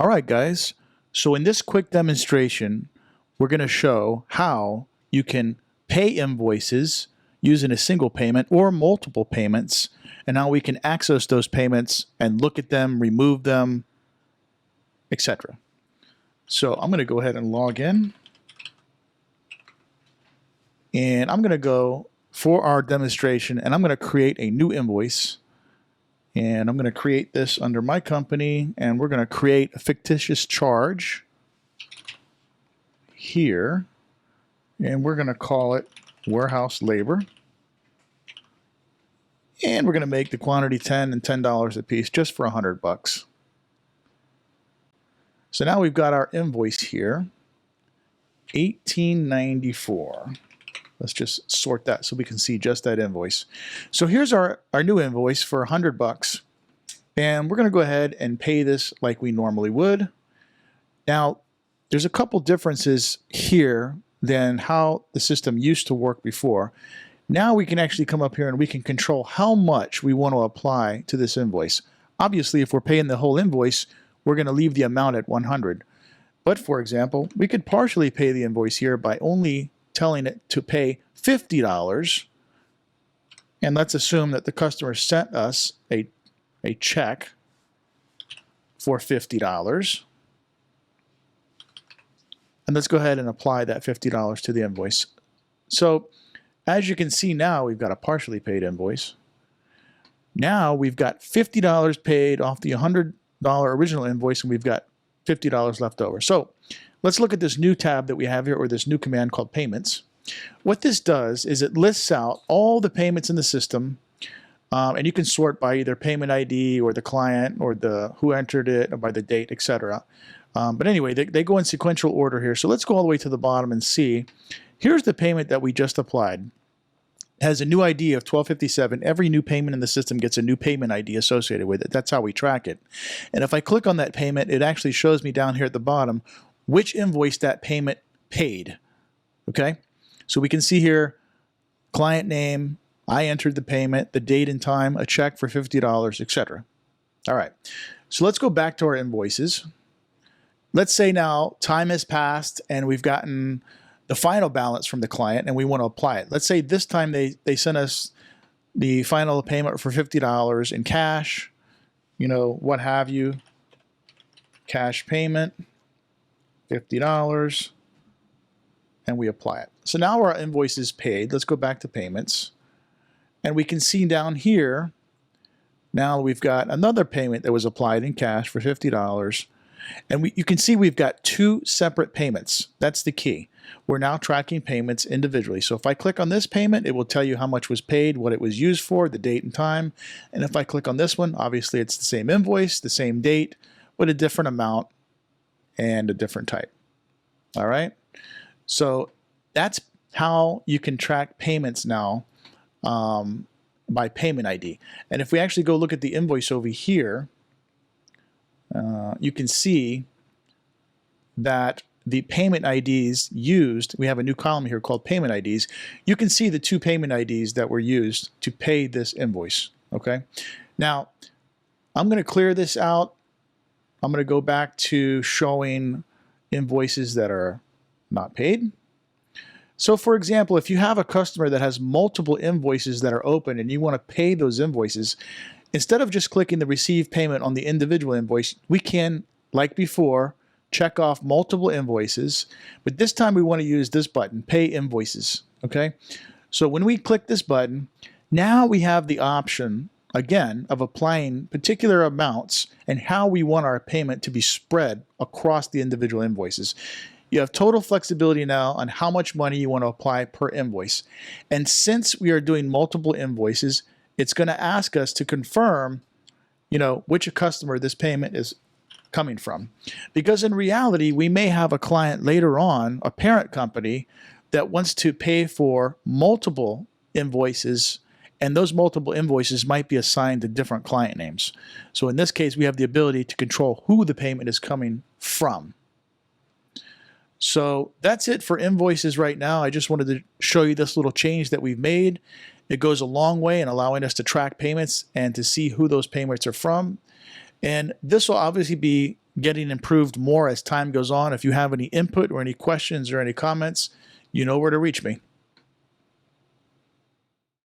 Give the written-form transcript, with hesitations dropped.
All right, guys. So in this quick demonstration, we're going to show how you can pay invoices using a single payment or multiple payments, and how we can access those payments and look at them, remove them, etc. So I'm going to go ahead and log in. And I'm going to go for our demonstration, and I'm going to create a new invoice. And I'm going to create this under my company, and we're going to create a fictitious charge here, and we're going to call it warehouse labor. And we're going to make the quantity 10 and $10 a piece just for $100. So now we've got our invoice here, $18.94. Let's just sort that so we can see just that invoice. So here's our new invoice for $100. And we're going to go ahead and pay this like we normally would. Now, there's a couple differences here than how the system used to work before. Now we can actually come up here and we can control how much we want to apply to this invoice. Obviously, if we're paying the whole invoice, we're going to leave the amount at 100. But for example, we could partially pay the invoice here by only telling it to pay $50. And let's assume that the customer sent us a check for $50. And let's go ahead and apply that $50 to the invoice. So as you can see now, we've got a partially paid invoice. Now we've got $50 paid off the $100 original invoice, and we've got $50 left over. So let's look at this new tab that we have here, or this new command called payments. What this does is it lists out all the payments in the system, and you can sort by either payment ID or the client or the who entered it or by the date, etc. But anyway, they go in sequential order here. So let's go all the way to the bottom and see. Here's the payment that we just applied. It has a new ID of 1257. Every new payment in the system gets a new payment ID associated with it. That's how we track it. And if I click on that payment, it actually shows me down here at the bottom which invoice that payment paid. Okay? So we can see here, client name, I entered the payment, the date and time, a check for $50, etc. All right. So let's go back to our invoices. Let's say now time has passed and we've gotten the final balance from the client and we want to apply it. Let's say this time they sent us the final payment for $50 in cash, what have you, cash payment, $50, and we apply it. So now our invoice is paid. Let's go back to payments. And we can see down here, now we've got another payment that was applied in cash for $50. And you can see we've got two separate payments. That's the key. We're now tracking payments individually. So if I click on this payment, it will tell you how much was paid, what it was used for, the date and time. And if I click on this one, obviously it's the same invoice, the same date, with a different amount and a different type. All right? So that's how you can track payments now by payment ID. And if we actually go look at the invoice over here, you can see that the payment IDs used, we have a new column here called payment IDs. You can see the two payment IDs that were used to pay this invoice. Okay. Now, I'm going to clear this out. I'm going to go back to showing invoices that are not paid. So for example, if you have a customer that has multiple invoices that are open and you want to pay those invoices, instead of just clicking the receive payment on the individual invoice, we can, like before, check off multiple invoices, but this time we want to use this button, pay invoices, okay? So when we click this button, now we have the option, again, of applying particular amounts and how we want our payment to be spread across the individual invoices. You have total flexibility now on how much money you want to apply per invoice. And since we are doing multiple invoices, it's going to ask us to confirm, which customer this payment is coming from. Because in reality, we may have a client later on, a parent company, that wants to pay for multiple invoices, and those multiple invoices might be assigned to different client names. So in this case, we have the ability to control who the payment is coming from. So that's it for invoices right now. I just wanted to show you this little change that we've made. It goes a long way in allowing us to track payments and to see who those payments are from. And this will obviously be getting improved more as time goes on. If you have any input or any questions or any comments, you know where to reach me.